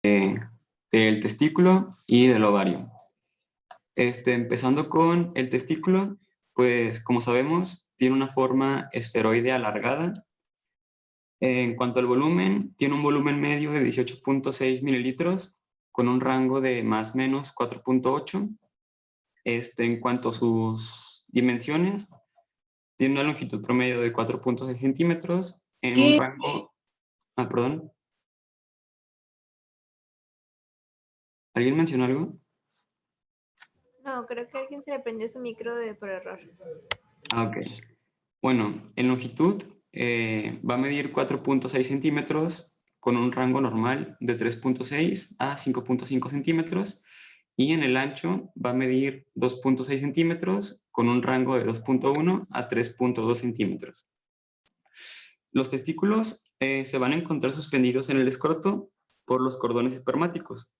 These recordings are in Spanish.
del testículo y del ovario. Empezando con el testículo, pues como sabemos, tiene una forma esferoide alargada. En cuanto al volumen, tiene un volumen medio de 18.6 mililitros con un rango de más o menos 4.8. En cuanto a sus dimensiones, tiene una longitud promedio de 4.6 centímetros en un rango... perdón. ¿Alguien mencionó algo? No, creo que alguien se le prendió su micro por error. Ok. Bueno, en longitud va a medir 4.6 centímetros con un rango normal de 3.6 a 5.5 centímetros, y en el ancho va a medir 2.6 centímetros con un rango de 2.1 a 3.2 centímetros. Los testículos se van a encontrar suspendidos en el escroto por los cordones espermáticos.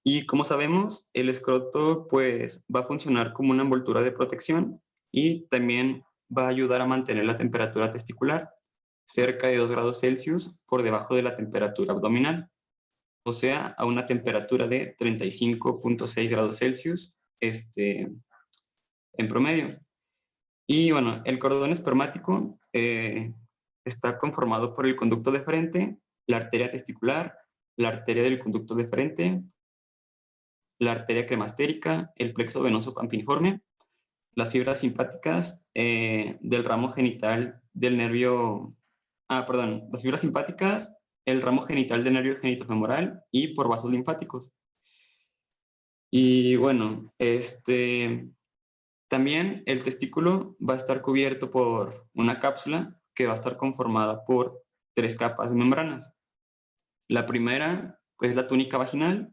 Y como sabemos, el escroto pues va a funcionar como una envoltura de protección y también va a ayudar a mantener la temperatura testicular cerca de 2 grados Celsius por debajo de la temperatura abdominal, o sea, a una temperatura de 35.6 grados Celsius en promedio. Y bueno, el cordón espermático está conformado por el conducto deferente, la arteria testicular, la arteria del conducto deferente, la arteria cremastérica, el plexo venoso campiniforme, las fibras simpáticas del ramo genital del nervio, las fibras simpáticas, el ramo genital del nervio genitofemoral y por vasos linfáticos. Y bueno, también el testículo va a estar cubierto por una cápsula que va a estar conformada por 3 capas de membranas. La primera es la túnica vaginal,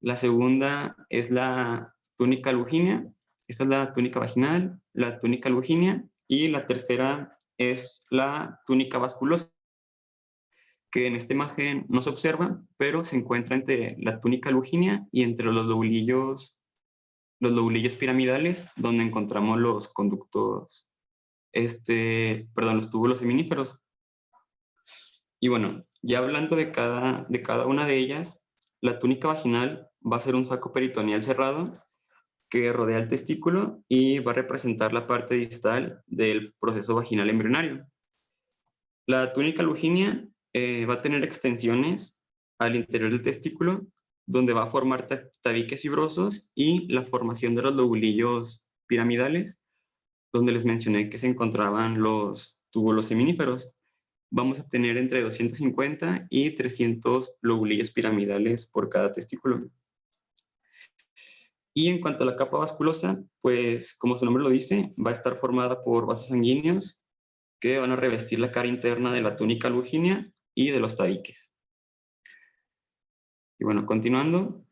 la segunda es la túnica lugínea, esta es la túnica vaginal, la túnica lugínea, y la tercera es la túnica vasculosa, que en esta imagen no se observa, pero se encuentra entre la túnica lugínea y entre los lobulillos piramidales, donde encontramos los conductos, los túbulos seminíferos. Y bueno, ya hablando de cada una de ellas, la túnica vaginal va a ser un saco peritoneal cerrado que rodea el testículo y va a representar la parte distal del proceso vaginal embrionario. La túnica lugínea va a tener extensiones al interior del testículo, donde va a formar tabiques fibrosos y la formación de los lobulillos piramidales, donde les mencioné que se encontraban los túbulos seminíferos. Vamos a tener entre 250 y 300 lobulillos piramidales por cada testículo. Y en cuanto a la capa vasculosa, pues como su nombre lo dice, va a estar formada por vasos sanguíneos que van a revestir la cara interna de la túnica lugínea y de los tabiques. Y bueno, continuando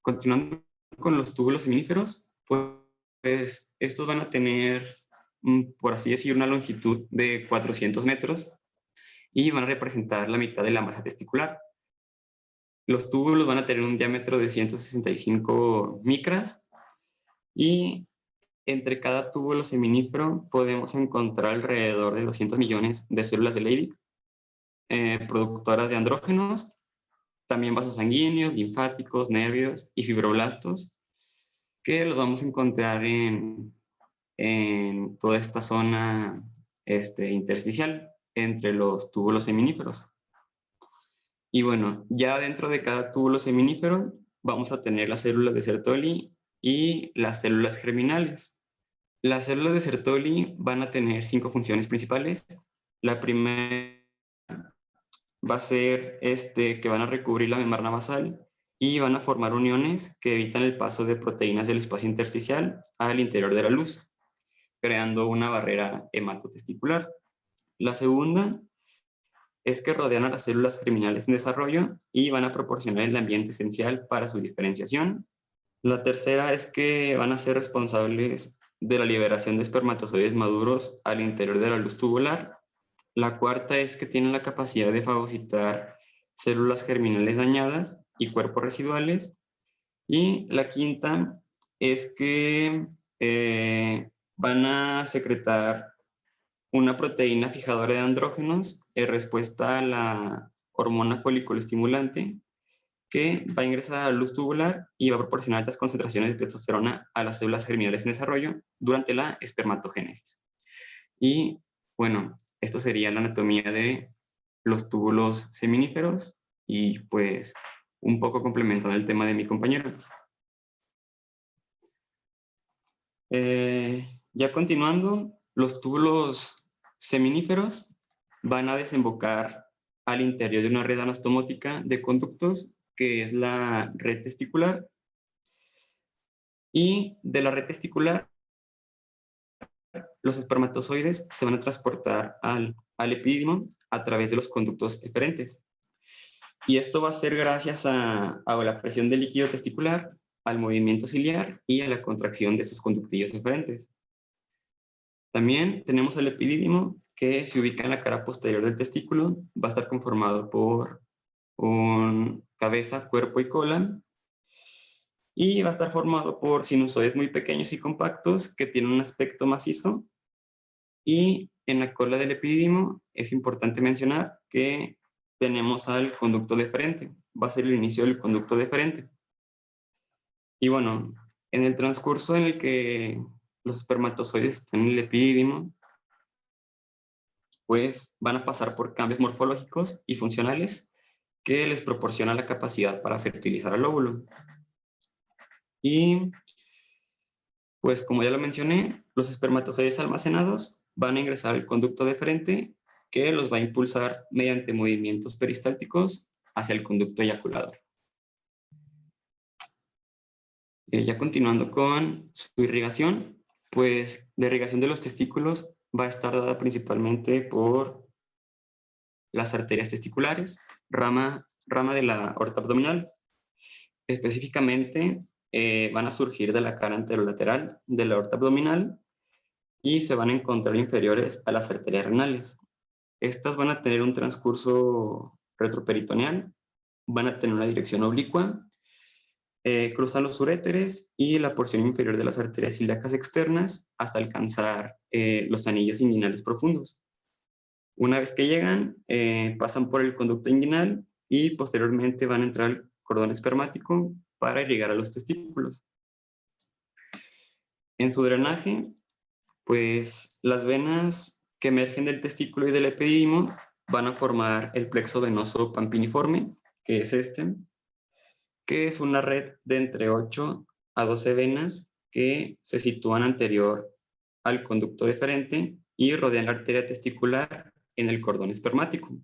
continuando con los túbulos seminíferos, pues estos van a tener, por así decir, una longitud de 400 metros y van a representar la mitad de la masa testicular. Los túbulos van a tener un diámetro de 165 micras y entre cada túbulo seminífero podemos encontrar alrededor de 200 millones de células de Leydig, productoras de andrógenos, también vasos sanguíneos, linfáticos, nervios y fibroblastos, que los vamos a encontrar en toda esta zona intersticial entre los túbulos seminíferos. Y bueno, ya dentro de cada túbulo seminífero vamos a tener las células de Sertoli y las células germinales. Las células de Sertoli van a tener 5 funciones principales. La primera va a ser que van a recubrir la membrana basal y van a formar uniones que evitan el paso de proteínas del espacio intersticial al interior de la luz, creando una barrera hematotesticular. La segunda es que rodean a las células germinales en desarrollo y van a proporcionar el ambiente esencial para su diferenciación. La tercera es que van a ser responsables de la liberación de espermatozoides maduros al interior de la luz tubular. La cuarta es que tienen la capacidad de fagocitar células germinales dañadas y cuerpos residuales. Y la quinta es que van a secretar una proteína fijadora de andrógenos en respuesta a la hormona folículo estimulante, que va a ingresar a la luz tubular y va a proporcionar altas concentraciones de testosterona a las células germinales en desarrollo durante la espermatogénesis. Y bueno, esto sería la anatomía de los túbulos seminíferos y pues un poco complementando el tema de mi compañero. Ya continuando, los túbulos seminíferos van a desembocar al interior de una red anastomótica de conductos, que es la red testicular, y de la red testicular los espermatozoides se van a transportar al epidídimo a través de los conductos eferentes. Y esto va a ser gracias a la presión del líquido testicular, al movimiento ciliar y a la contracción de estos conductillos eferentes. También tenemos el epidídimo, que se ubica en la cara posterior del testículo. Va a estar conformado por un cabeza, cuerpo y cola. Y va a estar formado por sinusoides muy pequeños y compactos que tienen un aspecto macizo. Y en la cola del epidídimo es importante mencionar que tenemos al conducto deferente. Va a ser el inicio del conducto deferente. Y bueno, en el transcurso en el que los espermatozoides están en el epidídimo, pues van a pasar por cambios morfológicos y funcionales que les proporcionan la capacidad para fertilizar al óvulo. Y pues como ya lo mencioné, los espermatozoides almacenados van a ingresar al conducto deferente, que los va a impulsar mediante movimientos peristálticos hacia el conducto eyaculador. Ya continuando con su irrigación, pues la irrigación de los testículos va a estar dada principalmente por las arterias testiculares, rama de la aorta abdominal. Específicamente van a surgir de la cara anterolateral de la aorta abdominal y se van a encontrar inferiores a las arterias renales. Estas van a tener un transcurso retroperitoneal, van a tener una dirección oblicua, cruzan los uréteres y la porción inferior de las arterias ilíacas externas hasta alcanzar los anillos inguinales profundos. Una vez que llegan, pasan por el conducto inguinal y posteriormente van a entrar al cordón espermático para irrigar a los testículos. En su drenaje, pues las venas que emergen del testículo y del epidídimo van a formar el plexo venoso pampiniforme, que es este, que es una red de entre 8 a 12 venas que se sitúan anterior al conducto deferente y rodean la arteria testicular en el cordón espermático.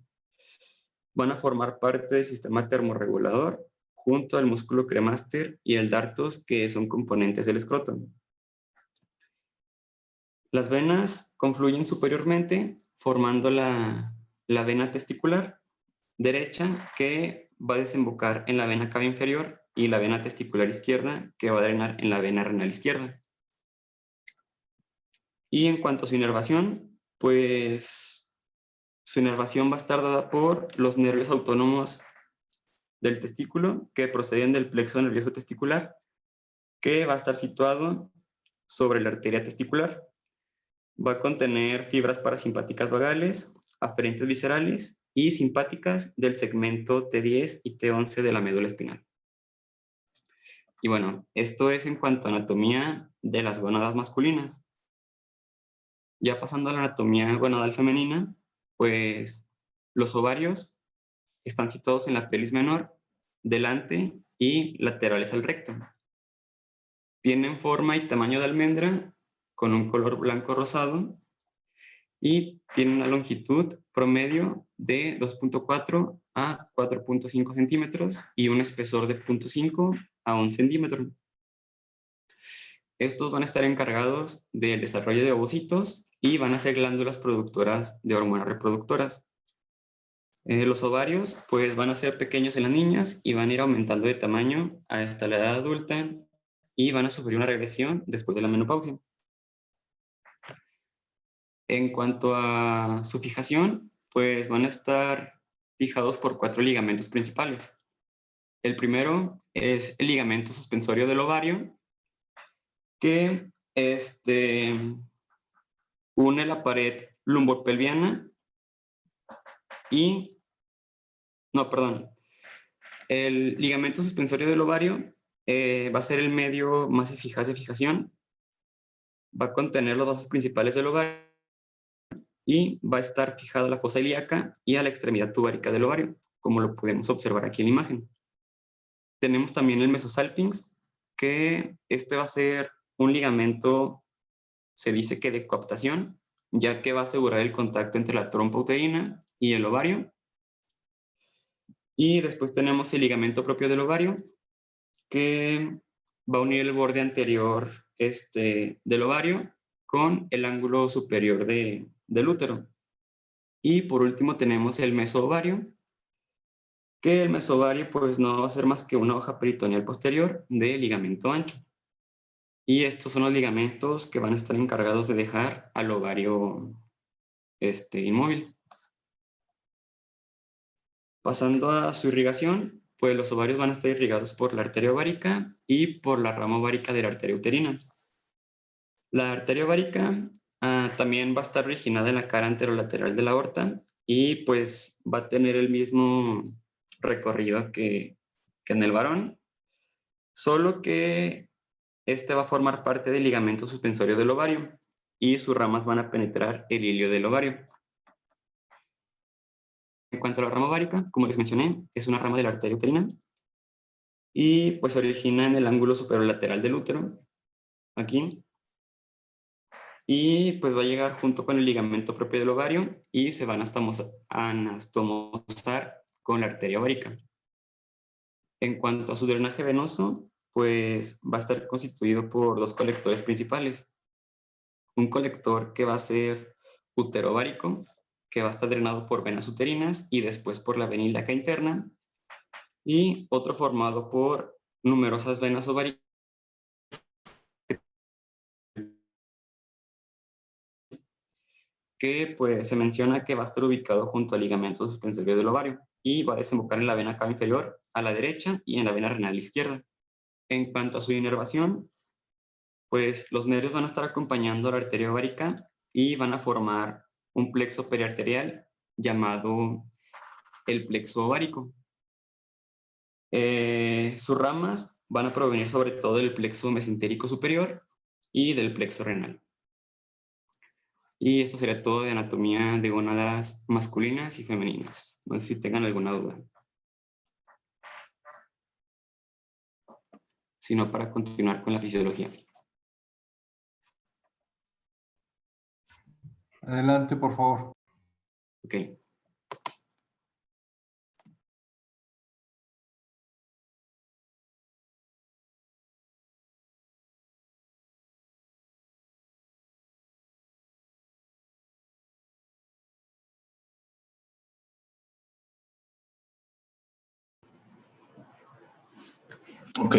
Van a formar parte del sistema termorregulador junto al músculo cremaster y el dartos, que son componentes del escroto. Las venas confluyen superiormente formando la vena testicular derecha, que va a desembocar en la vena cava inferior, y la vena testicular izquierda, que va a drenar en la vena renal izquierda. Y en cuanto a su inervación, pues su inervación va a estar dada por los nervios autónomos del testículo, que proceden del plexo nervioso testicular, que va a estar situado sobre la arteria testicular. Va a contener fibras parasimpáticas vagales, aferentes viscerales y simpáticas del segmento T10 y T11 de la médula espinal. Y bueno, esto es en cuanto a anatomía de las gónadas masculinas. Ya pasando a la anatomía gonadal femenina, pues los ovarios están situados en la pelvis menor, delante y laterales al recto. Tienen forma y tamaño de almendra con un color blanco rosado y tienen una longitud promedio de 2.4 a 4.5 centímetros y un espesor de 0.5 a 1 centímetro. Estos van a estar encargados del desarrollo de ovocitos y van a ser glándulas productoras de hormonas reproductoras. Los ovarios pues van a ser pequeños en las niñas y van a ir aumentando de tamaño hasta la edad adulta y van a sufrir una regresión después de la menopausia. En cuanto a su fijación, pues van a estar fijados por 4 ligamentos principales. El primero es el ligamento suspensorio del ovario, que une la pared lumbopelviana y No, perdón. El ligamento suspensorio del ovario va a ser el medio más eficaz de fijación. Va a contener los vasos principales del ovario y va a estar fijado a la fosa ilíaca y a la extremidad tubárica del ovario, como lo podemos observar aquí en la imagen. Tenemos también el mesosalpinx, que este va a ser un ligamento, se dice que de coaptación, ya que va a asegurar el contacto entre la trompa uterina y el ovario. Y después tenemos el ligamento propio del ovario, que va a unir el borde anterior del ovario con el ángulo superior del útero. Y por último tenemos el mesoovario, que el mesovario pues no va a ser más que una hoja peritoneal posterior de ligamento ancho. Y estos son los ligamentos que van a estar encargados de dejar al ovario inmóvil. Pasando a su irrigación, pues los ovarios van a estar irrigados por la arteria ovárica y por la rama ovárica de la arteria uterina. La arteria ovárica también va a estar originada en la cara anterolateral de la aorta y pues va a tener el mismo recorrido que en el varón, solo que este va a formar parte del ligamento suspensorio del ovario y sus ramas van a penetrar el hilio del ovario. En cuanto a la rama ovárica, como les mencioné, es una rama de la arteria uterina y pues se origina en el ángulo superolateral del útero, aquí, y pues va a llegar junto con el ligamento propio del ovario y se van a anastomosar con la arteria ovárica. En cuanto a su drenaje venoso, pues va a estar constituido por dos colectores principales. Un colector que va a ser uterovárico, que va a estar drenado por venas uterinas y después por la vena ilíaca interna, y otro formado por numerosas venas ováricas que pues se menciona que va a estar ubicado junto al ligamento suspensorio del ovario y va a desembocar en la vena cava inferior a la derecha y en la vena renal izquierda. En cuanto a su inervación, pues los nervios van a estar acompañando a la arteria ovárica y van a formar un plexo periarterial llamado el plexo ovárico. Sus ramas van a provenir sobre todo del plexo mesentérico superior y del plexo renal. Y esto sería todo de anatomía de gónadas masculinas y femeninas. No sé si tengan alguna duda. Si no, para continuar con la fisiología. Adelante, por favor. Ok. Ok.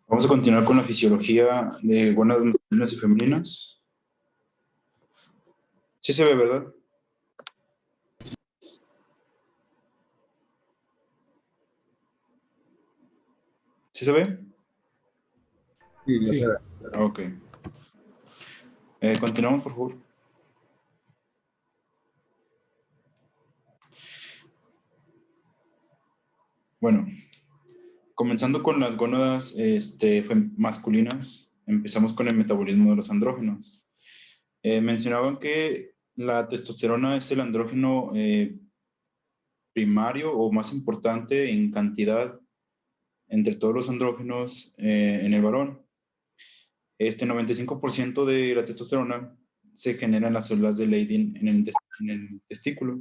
Vamos a continuar con la fisiología de gónadas masculinas y femeninas. Sí se ve, ¿verdad? ¿Sí se ve? Sí, ya se ve. Ok. Continuamos, por favor. Bueno, comenzando con las gónadas masculinas, empezamos con el metabolismo de los andrógenos. Mencionaban que la testosterona es el andrógeno primario o más importante en cantidad entre todos los andrógenos en el varón. 95% de la testosterona se genera en las células de Leydig en el testículo.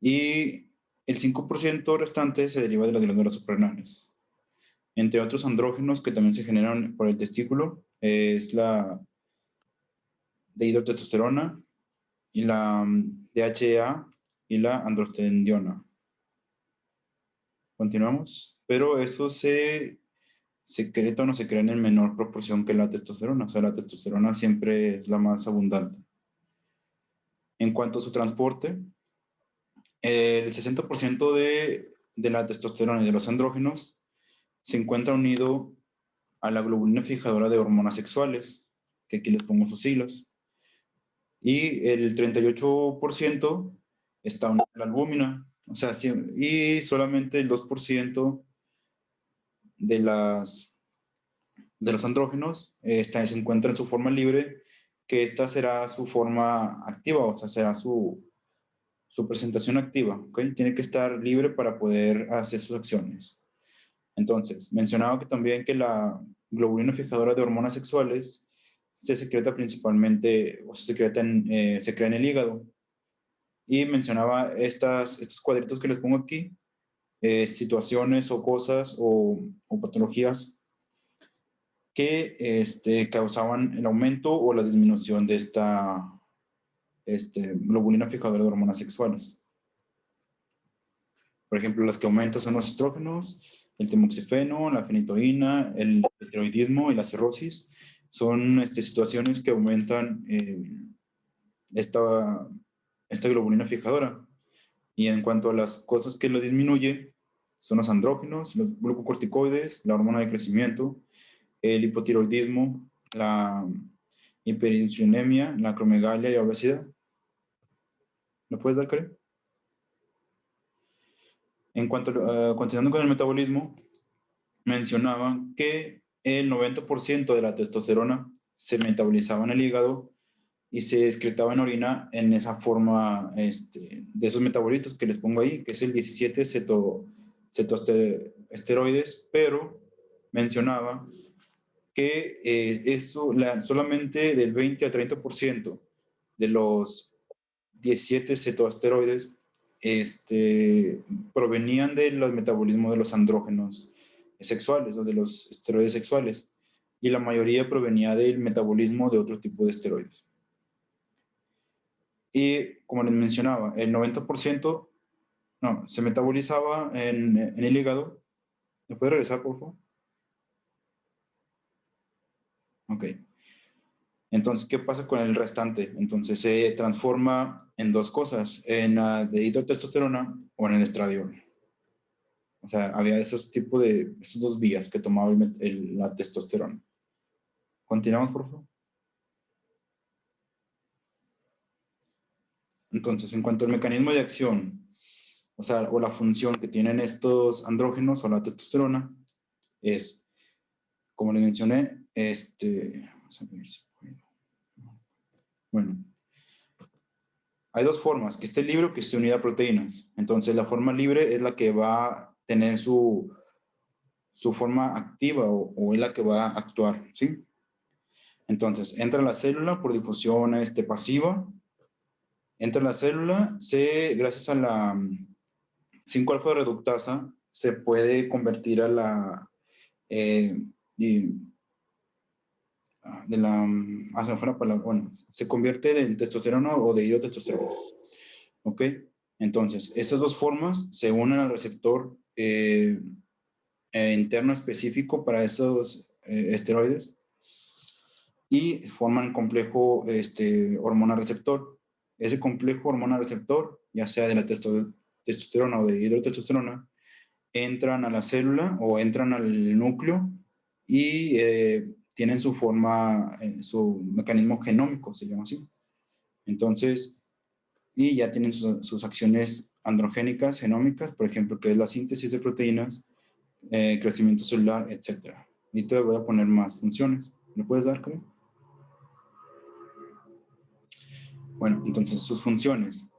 Y el 5% restante se deriva de las glándulas suprarrenales. Entre otros andrógenos que también se generan por el testículo es la dihidrotestosterona y la DHEA y la androstendiona. Continuamos. Pero eso se secreta o no se crea en menor proporción que la testosterona. O sea, la testosterona siempre es la más abundante. En cuanto a su transporte, el 60% de la testosterona y de los andrógenos se encuentra unido a la globulina fijadora de hormonas sexuales, que aquí les pongo sus siglas. Y el 38% está unida a la albúmina. O sea, y solamente el 2% de los andrógenos se encuentra en su forma libre, que esta será su forma activa, o sea, será su presentación activa, ¿ok? Tiene que estar libre para poder hacer sus acciones. Entonces, mencionaba que también que la globulina fijadora de hormonas sexuales se secreta principalmente, o se crea en el hígado. Y mencionaba estos cuadritos que les pongo aquí, situaciones o cosas o patologías que causaban el aumento o la disminución de esta globulina fijadora de hormonas sexuales. Por ejemplo, las que aumentan son los estrógenos, el tamoxifeno, la fenitoína, el tiroidismo y la cirrosis. Son situaciones que aumentan esta globulina fijadora. Y en cuanto a las cosas que lo disminuye, son los andrógenos, los glucocorticoides, la hormona de crecimiento, el hipotiroidismo, la hiperinsulinemia, la acromegalia y la obesidad. ¿Me puedes dar, Karen? En cuanto, continuando con el metabolismo, mencionaba que el 90% de la testosterona se metabolizaba en el hígado y se excretaba en orina en esa forma de esos metabolitos que les pongo ahí, que es el 17 cetoesteroides, pero mencionaba que solamente del 20 a 30% de los 17 cetoesteroides provenían de los metabolismos de los andrógenos sexuales o de los esteroides sexuales, y la mayoría provenía del metabolismo de otro tipo de esteroides. Y como les mencionaba, el 90% se metabolizaba en el hígado. ¿Me puede regresar, por favor? Ok. Entonces, ¿qué pasa con el restante? Entonces, se transforma en dos cosas, en la de hidrotestosterona o en el estradiol. O sea, había esas dos vías que tomaba la testosterona. Continuamos, por favor. Entonces, en cuanto al mecanismo de acción, o la función que tienen estos andrógenos o la testosterona, es, como les mencioné, vamos a ver si puedo. Bueno, hay dos formas, que esté libre o que esté unida a proteínas. Entonces, la forma libre es la que va a tener su forma activa o es la que va a actuar, ¿sí? Entonces, entra a la célula por difusión pasiva. Entra a la célula, gracias a la 5-alfa reductasa, se puede convertir a la se me fue la palabra, bueno, se convierte en testosterona o de hidrotestosterona. ¿Ok? Entonces, esas dos formas se unen al receptor interno específico para esos esteroides y forman complejo hormona receptor. Ese complejo hormona receptor, ya sea de la testosterona o de hidrotestosterona, entran a la célula o entran al núcleo y tienen su forma, su mecanismo genómico, se llama así. Entonces, y ya tienen sus acciones androgénicas, genómicas, por ejemplo, que es la síntesis de proteínas, crecimiento celular, etc. Y te voy a poner más funciones. ¿Me puedes dar, Karen? Bueno, entonces sus funciones.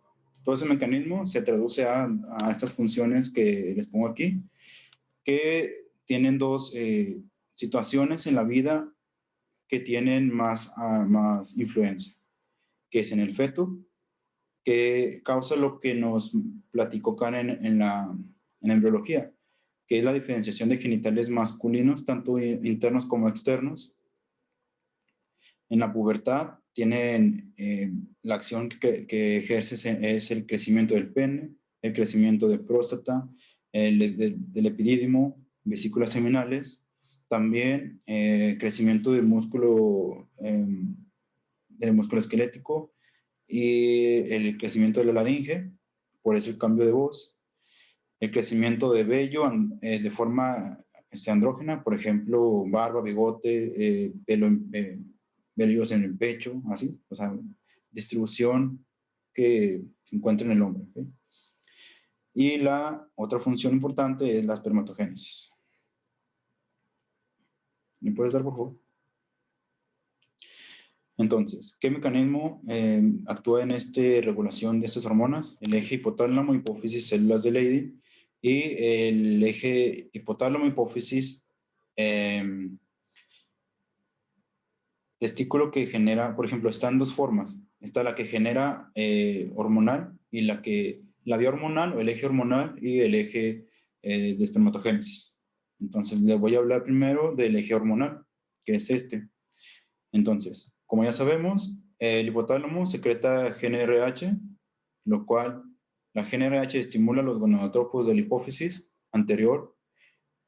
Todo ese mecanismo se traduce a estas funciones que les pongo aquí, que tienen dos situaciones en la vida que tienen más influencia, que es en el feto, que causa lo que nos platicó Karen en la embriología, que es la diferenciación de genitales masculinos, tanto internos como externos. En la pubertad tienen la acción que ejerce es el crecimiento del pene, el crecimiento de próstata, del epidídimo, vesículas seminales, también crecimiento del músculo esquelético y el crecimiento de la laringe, por eso el cambio de voz, el crecimiento de vello de forma andrógena, por ejemplo, barba, bigote, vellos en el pecho, así, o sea, distribución que se encuentra en el hombre. ¿Ok? Y la otra función importante es la espermatogénesis. ¿Me puedes dar, por favor? Entonces, ¿qué mecanismo actúa en esta regulación de estas hormonas? El eje hipotálamo, hipófisis, células de Leydig, y el eje hipotálamo, hipófisis, testículo, que genera, por ejemplo, está en dos formas. Está la que genera hormonal y la vía hormonal o el eje hormonal y el eje de espermatogénesis. Entonces, les voy a hablar primero del eje hormonal, que es este. Entonces, como ya sabemos, el hipotálamo secreta GnRH, lo cual la GnRH estimula los gonadotropos de la hipófisis anterior,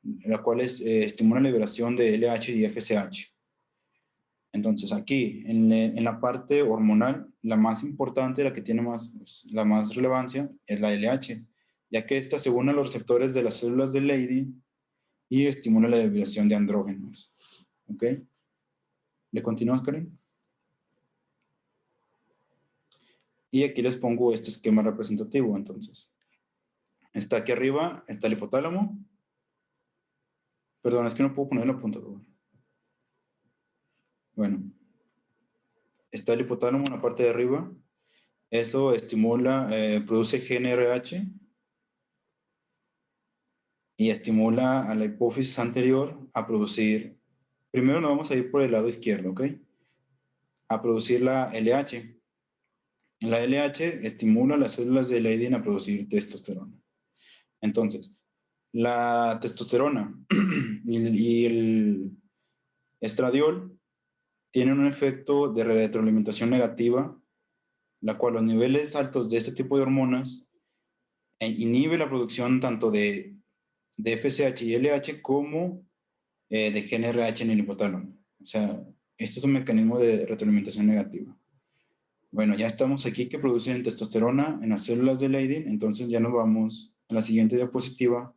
la cual estimula la liberación de LH y FSH. Entonces, aquí, en la parte hormonal, la más importante, la que tiene la más relevancia, es la LH, ya que esta se une a los receptores de las células de Leydig y estimula la liberación de andrógenos. ¿Ok? ¿Le continuamos, Karen? Y aquí les pongo este esquema representativo, entonces. Está aquí arriba, está el hipotálamo. Perdón, es que no puedo poner el apuntador. Bueno. Está el hipotálamo en la parte de arriba. Eso estimula, produce GnRH y estimula a la hipófisis anterior a producir, primero nos vamos a ir por el lado izquierdo, ¿ok? A producir la LH. La LH estimula las células de Leydig a producir testosterona. Entonces, la testosterona y el estradiol tienen un efecto de retroalimentación negativa, la cual los niveles altos de este tipo de hormonas inhibe la producción tanto de FSH y LH como de GnRH en el hipotálamo. O sea, este es un mecanismo de retroalimentación negativa. Bueno, ya estamos aquí que producen testosterona en las células de Leydig, entonces ya nos vamos a la siguiente diapositiva,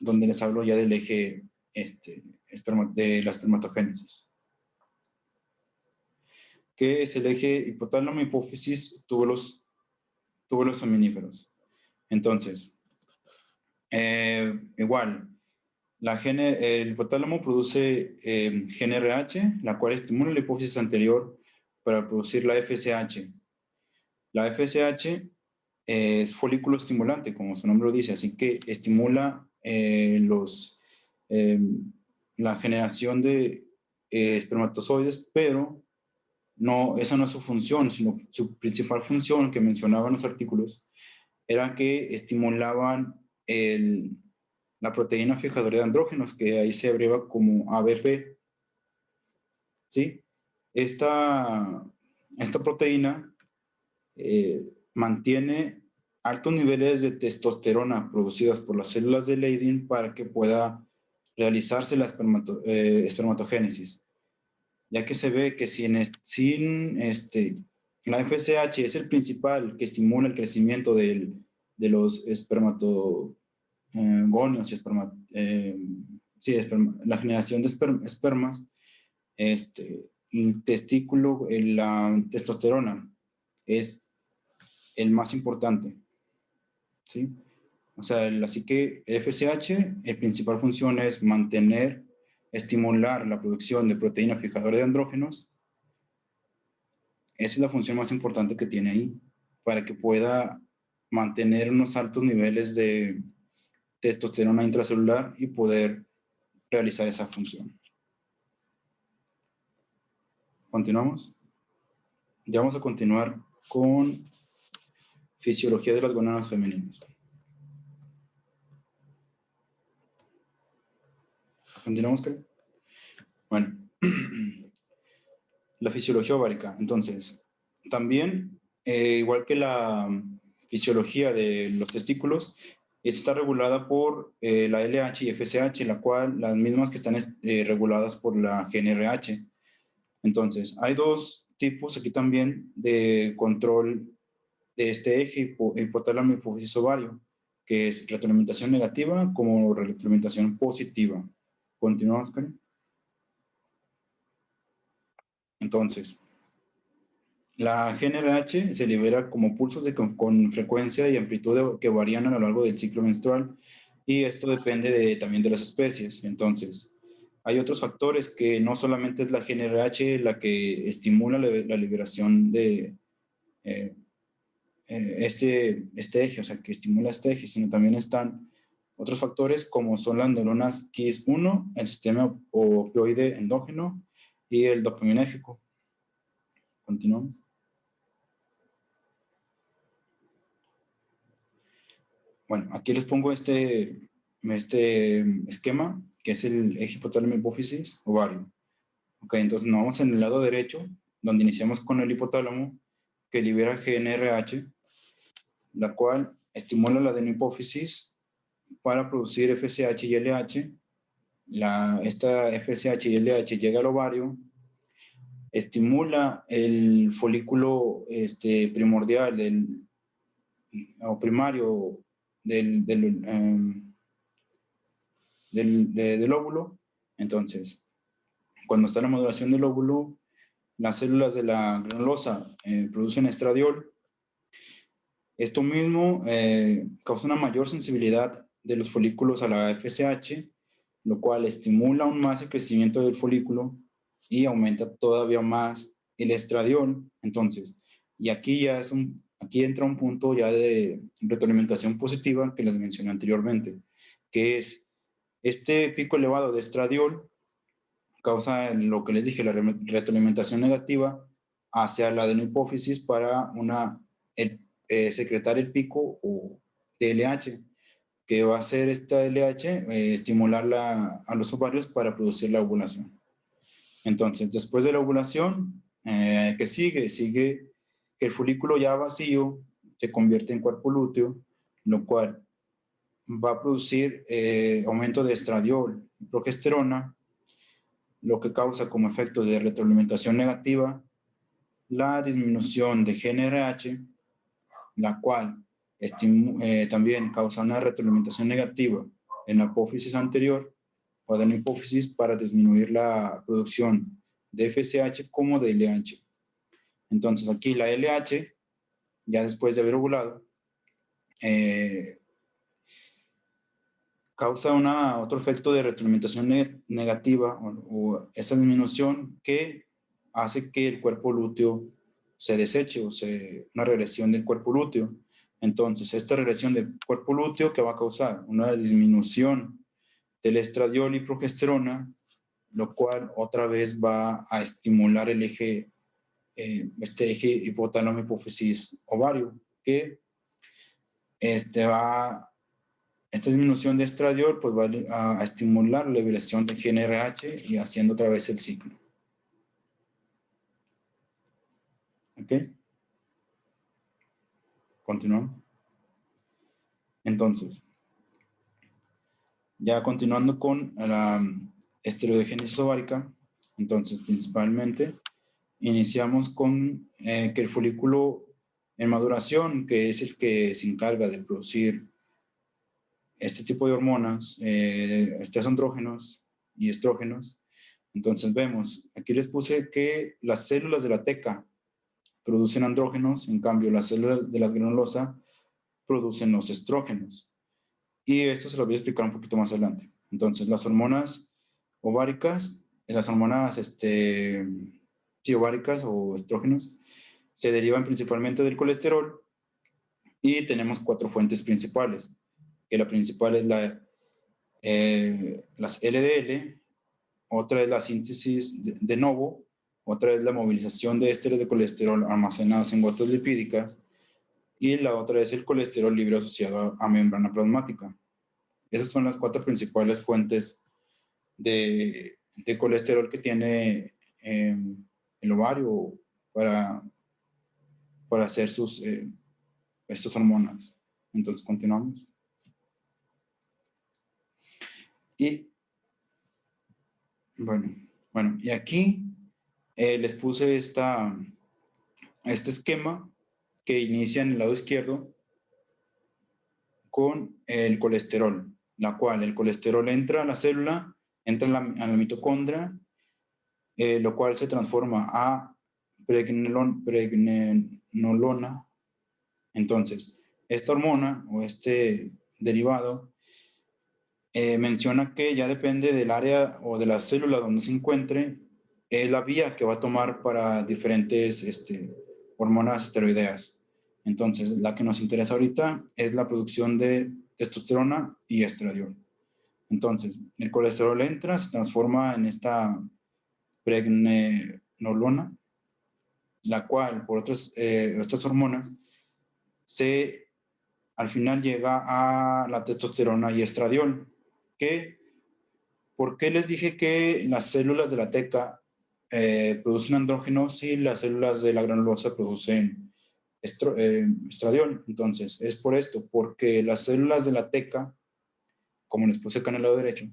donde les hablo ya del eje de la espermatogénesis, que es el eje hipotálamo, hipófisis, túbulos seminíferos. Entonces, igual, el hipotálamo produce GnRH, la cual estimula la hipófisis anterior para producir la FSH. La FSH es folículo estimulante, como su nombre lo dice, así que estimula la generación de espermatozoides, pero esa no es su función, sino su principal función que mencionaban los artículos era que estimulaban la proteína fijadora de andrógenos, que ahí se abreva como ABP. ¿Sí? Esta proteína mantiene altos niveles de testosterona producidas por las células de Leydig para que pueda realizarse la espermatogénesis, ya que se ve que la FSH es el principal que estimula el crecimiento de los espermatogonios y la generación de espermas, el testículo, la testosterona es el más importante, ¿sí? O sea, así que FSH, la principal función es estimular la producción de proteína fijadora de andrógenos. Esa es la función más importante que tiene ahí, para que pueda mantener unos altos niveles de testosterona intracelular y poder realizar esa función. ¿Continuamos? Ya vamos a continuar con fisiología de las gonadas femeninas. ¿Continuamos, Karen? Bueno, la fisiología ovárica. Entonces, también, igual que la fisiología de los testículos, está regulada por la LH y FSH, la cual, las mismas que están reguladas por la GnRH. Entonces, hay dos tipos aquí también de control de este eje hipotálamo hipófisis ovario, que es retroalimentación negativa como retroalimentación positiva. ¿Continuamos, Karen? Entonces, La GnRH se libera como pulsos con frecuencia y amplitud que varían a lo largo del ciclo menstrual, y esto depende también de las especies. Entonces, hay otros factores que no solamente es la GnRH la que estimula la liberación de este eje, o sea, que estimula este eje, sino también están otros factores como son las neuronas KIS1, el sistema opioide endógeno y el dopaminérgico. Continuamos. Bueno, aquí les pongo este esquema, que es el eje hipotálamo hipófisis ovario. Ok, entonces nos vamos en el lado derecho, donde iniciamos con el hipotálamo, que libera GnRH, la cual estimula la adenohipófisis para producir FSH y LH. Esta FSH y LH llega al ovario, estimula el folículo primordial o primario del óvulo. Entonces, cuando está en la maduración del óvulo, las células de la granulosa producen estradiol. Esto mismo causa una mayor sensibilidad de los folículos a la FSH, lo cual estimula aún más el crecimiento del folículo y aumenta todavía más el estradiol. Entonces, y aquí aquí entra un punto ya de retroalimentación positiva que les mencioné anteriormente, que es este pico elevado de estradiol causa lo que les dije, la retroalimentación negativa hacia la adenohipófisis para secretar el pico de LH, que va a hacer esta LH estimular a los ovarios para producir la ovulación. Entonces, después de la ovulación, ¿qué sigue? Sigue que el folículo ya vacío se convierte en cuerpo lúteo, lo cual va a producir aumento de estradiol y progesterona, lo que causa como efecto de retroalimentación negativa la disminución de GnRH, la cual también causa una retroalimentación negativa en la apófisis anterior o adenohipófisis para disminuir la producción de FSH como de LH. Entonces aquí la LH, ya después de haber ovulado, causa otro efecto de retroalimentación negativa o esa disminución que hace que el cuerpo lúteo se deseche una regresión del cuerpo lúteo. Entonces, esta regresión del cuerpo lúteo que va a causar una disminución del estradiol y progesterona, lo cual otra vez va a estimular el eje, este eje hipotálamo hipófisis ovario, que esta disminución de estradiol pues, va a estimular la liberación de GnRH y haciendo otra vez el ciclo. ¿Ok? Continuamos. Entonces, ya continuando con la esteroidogénesis ovárica, entonces principalmente iniciamos con que el folículo en maduración, que es el que se encarga de producir este tipo de hormonas, estos andrógenos y estrógenos. Entonces vemos, aquí les puse que las células de la teca producen andrógenos, en cambio las células de la granulosa producen los estrógenos. Y esto se lo voy a explicar un poquito más adelante. Entonces las hormonas ováricas, las hormonas ováricas o estrógenos, se derivan principalmente del colesterol y tenemos 4 fuentes principales, que la principal es las LDL, otra es la síntesis de novo, otra es la movilización de ésteres de colesterol almacenados en gotas lipídicas y la otra es el colesterol libre asociado a membrana plasmática. Esas son las 4 principales fuentes de colesterol que tiene el ovario para hacer estas hormonas. Entonces, continuamos. Y bueno, y aquí les puse este esquema que inicia en el lado izquierdo con el colesterol, la cual el colesterol entra a la célula, entra a la mitocondria, lo cual se transforma a pregnenolona. Entonces, esta hormona o este derivado menciona que ya depende del área o de la célula donde se encuentre, es la vía que va a tomar para diferentes hormonas esteroideas. Entonces, la que nos interesa ahorita es la producción de testosterona y estradiol. Entonces, el colesterol entra, se transforma en esta pregnenolona, la cual, por estas hormonas, al final llega a la testosterona y estradiol. ¿Por qué les dije que las células de la teca producen andrógenos y las células de la granulosa producen estradiol? Entonces, es por esto, porque las células de la teca, como les puse acá en el lado derecho,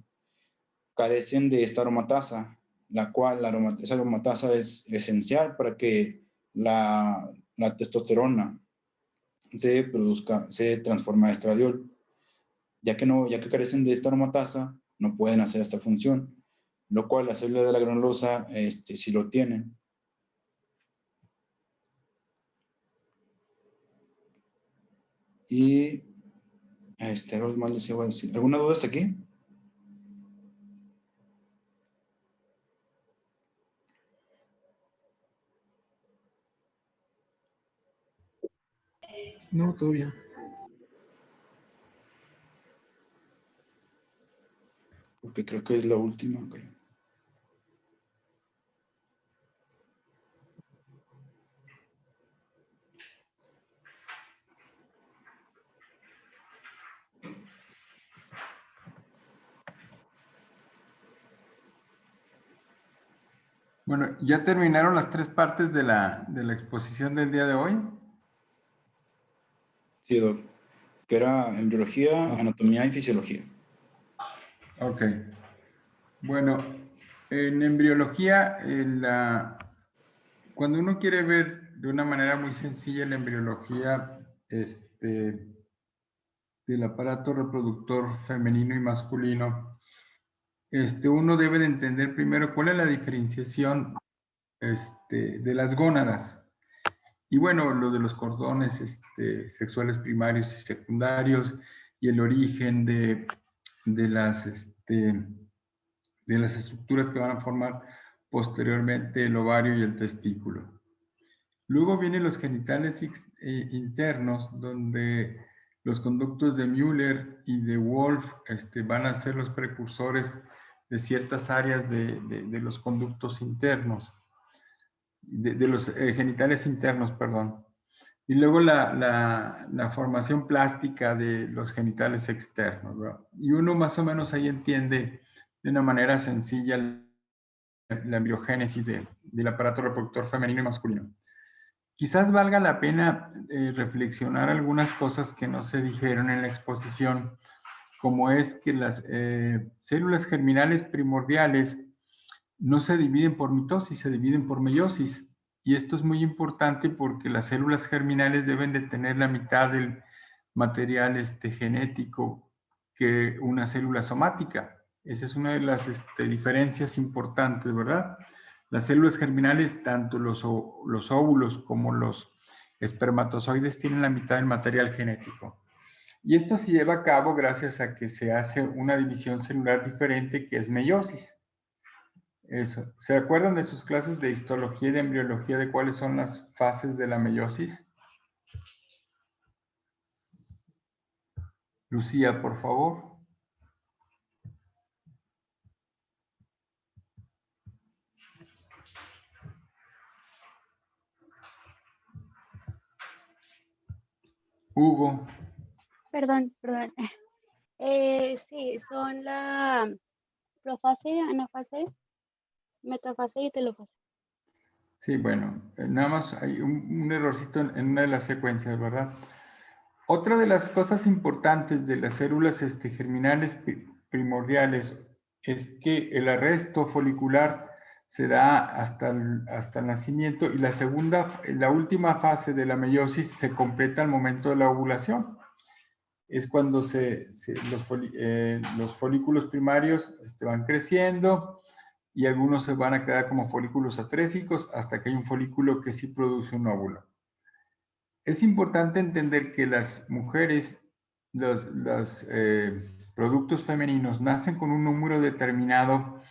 carecen de esta aromatasa, la cual esa aromatasa es esencial para que la testosterona se transforme a estradiol. Ya que carecen de esta aromatasa, no pueden hacer esta función, lo cual las células de la granulosa sí lo tienen. Y algo más les iba a decir. ¿Alguna duda hasta aquí? No, todo bien. Porque creo que es la última. Okay. Bueno, ¿ya terminaron las 3 partes de la exposición del día de hoy? Sí, Doc. Que era embriología, anatomía y fisiología. Ok. Bueno, en embriología, cuando uno quiere ver de una manera muy sencilla la embriología del aparato reproductor femenino y masculino, uno debe de entender primero cuál es la diferenciación de las gónadas. Y bueno, lo de los cordones sexuales primarios y secundarios y el origen de las estructuras que van a formar posteriormente el ovario y el testículo. Luego vienen los genitales internos, donde los conductos de Müller y de Wolf van a ser los precursores de ciertas áreas de los conductos internos, de los genitales internos, perdón. Y luego la formación plástica de los genitales externos, ¿verdad? Y uno más o menos ahí entiende de una manera sencilla la embriogénesis del aparato reproductor femenino y masculino. Quizás valga la pena reflexionar algunas cosas que no se dijeron en la exposición, como es que las células germinales primordiales no se dividen por mitosis, se dividen por meiosis. Y esto es muy importante porque las células germinales deben de tener la mitad del material genético que una célula somática. Esa es una de las diferencias importantes, ¿verdad? Las células germinales, tanto los óvulos como los espermatozoides, tienen la mitad del material genético. Y esto se lleva a cabo gracias a que se hace una división celular diferente que es meiosis. Eso. ¿Se acuerdan de sus clases de histología y de embriología de cuáles son las fases de la meiosis? Lucía, por favor. Hugo. Perdón. Sí, son la profase, anafase, metafase y telofase. Sí, bueno, nada más hay un errorcito en una de las secuencias, ¿verdad? Otra de las cosas importantes de las células germinales primordiales es que el arresto folicular se da hasta el nacimiento y la última fase de la meiosis se completa al momento de la ovulación. Es cuando los folículos primarios van creciendo, y algunos se van a quedar como folículos atrésicos hasta que hay un folículo que sí produce un óvulo. Es importante entender que las mujeres, los productos femeninos nacen con un número determinado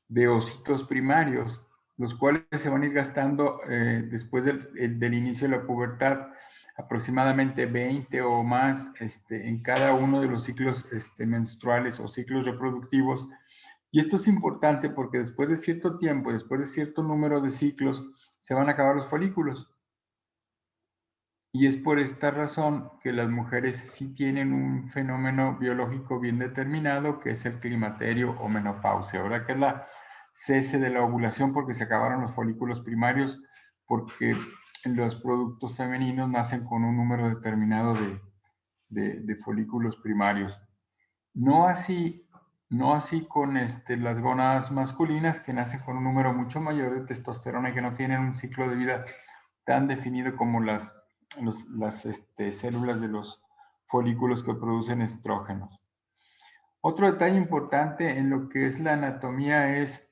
de ocitos primarios, los cuales se van a ir gastando después del inicio de la pubertad, aproximadamente 20 o más en cada uno de los ciclos menstruales o ciclos reproductivos. Y esto es importante porque después de cierto tiempo, después de cierto número de ciclos, se van a acabar los folículos. Y es por esta razón que las mujeres sí tienen un fenómeno biológico bien determinado, que es el climaterio o menopausia, ¿verdad? Que es la cese de la ovulación porque se acabaron los folículos primarios, porque los productos femeninos nacen con un número determinado de folículos primarios. No así con las gónadas masculinas, que nacen con un número mucho mayor de testosterona y que no tienen un ciclo de vida tan definido como las células de los folículos que producen estrógenos. Otro detalle importante en lo que es la anatomía es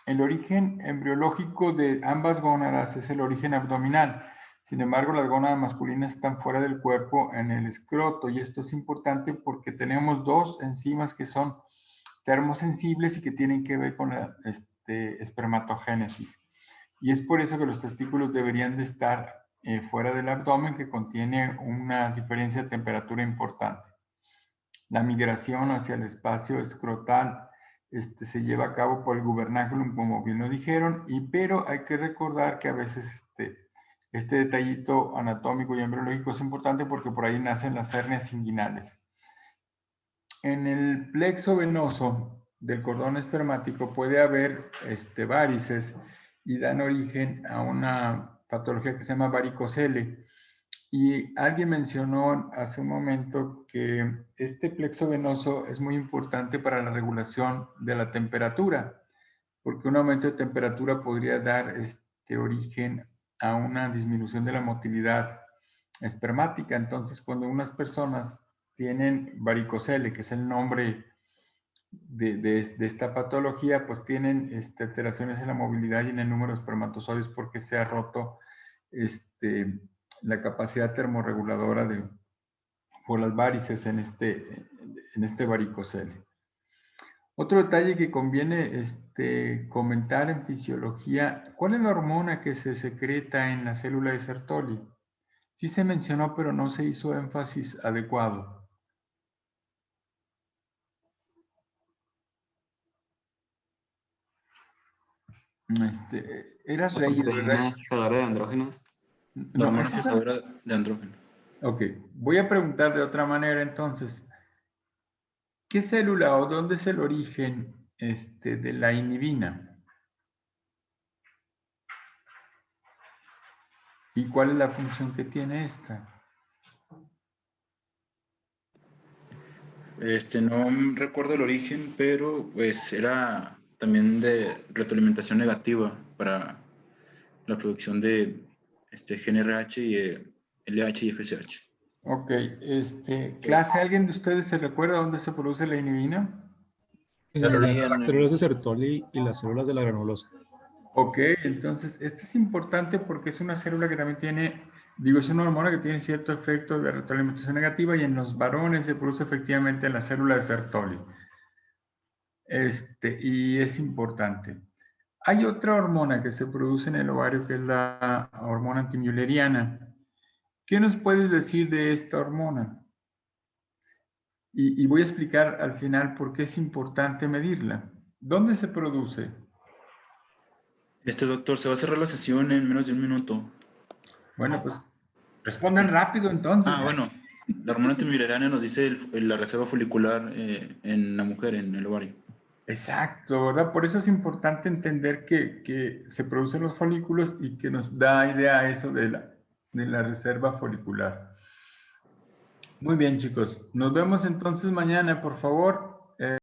el origen embriológico de ambas gónadas es el origen abdominal. Sin embargo, las gónadas masculinas están fuera del cuerpo en el escroto, y esto es importante porque tenemos dos enzimas que son termosensibles y que tienen que ver con la espermatogénesis. Y es por eso que los testículos deberían de estar fuera del abdomen, que contiene una diferencia de temperatura importante. La migración hacia el espacio escrotal se lleva a cabo por el gubernaculum, como bien lo dijeron, pero hay que recordar que a veces este detallito anatómico y embriológico es importante porque por ahí nacen las hernias inguinales. En el plexo venoso del cordón espermático puede haber varices y dan origen a una patología que se llama varicocele. Y alguien mencionó hace un momento que este plexo venoso es muy importante para la regulación de la temperatura, porque un aumento de temperatura podría dar origen a una disminución de la motilidad espermática. Entonces, cuando unas personas tienen varicocele, que es el nombre de esta patología, pues tienen alteraciones en la movilidad y en el número de espermatozoides porque se ha roto la capacidad termorreguladora por las varices en este varicocele. Otro detalle que conviene comentar en fisiología, ¿cuál es la hormona que se secreta en la célula de Sertoli? Sí se mencionó, pero no se hizo énfasis adecuado. Eras La reído, ¿verdad? proteína fijadora de andrógenos. La No, hormona es esa. fijadora de andrógeno. Ok, voy a preguntar de otra manera entonces. ¿Qué célula o dónde es el origen de la inhibina? ¿Y cuál es la función que tiene esta? No recuerdo el origen, pero pues era también de retroalimentación negativa para la producción de GnRH y LH y FSH. Ok, clase, ¿alguien de ustedes se recuerda dónde se produce la inhibina? En Sí, las células de Sertoli y las células de la granulosa. Ok, entonces, este es importante porque es una célula que también tiene, es una hormona que tiene cierto efecto de retroalimentación negativa, y en los varones se produce efectivamente en la célula de Sertoli. Y es importante. Hay otra hormona que se produce en el ovario, que es la hormona antimülleriana. ¿Qué nos puedes decir de esta hormona? Y voy a explicar al final por qué es importante medirla. ¿Dónde se produce? Doctor, se va a cerrar la sesión en menos de un minuto. Bueno, pues respondan rápido entonces. Bueno, la hormona antimülleriana nos dice la reserva folicular en la mujer, en el ovario. Exacto, ¿verdad? Por eso es importante entender que se producen los folículos y que nos da idea eso de la reserva folicular. Muy bien, chicos. Nos vemos entonces mañana, por favor.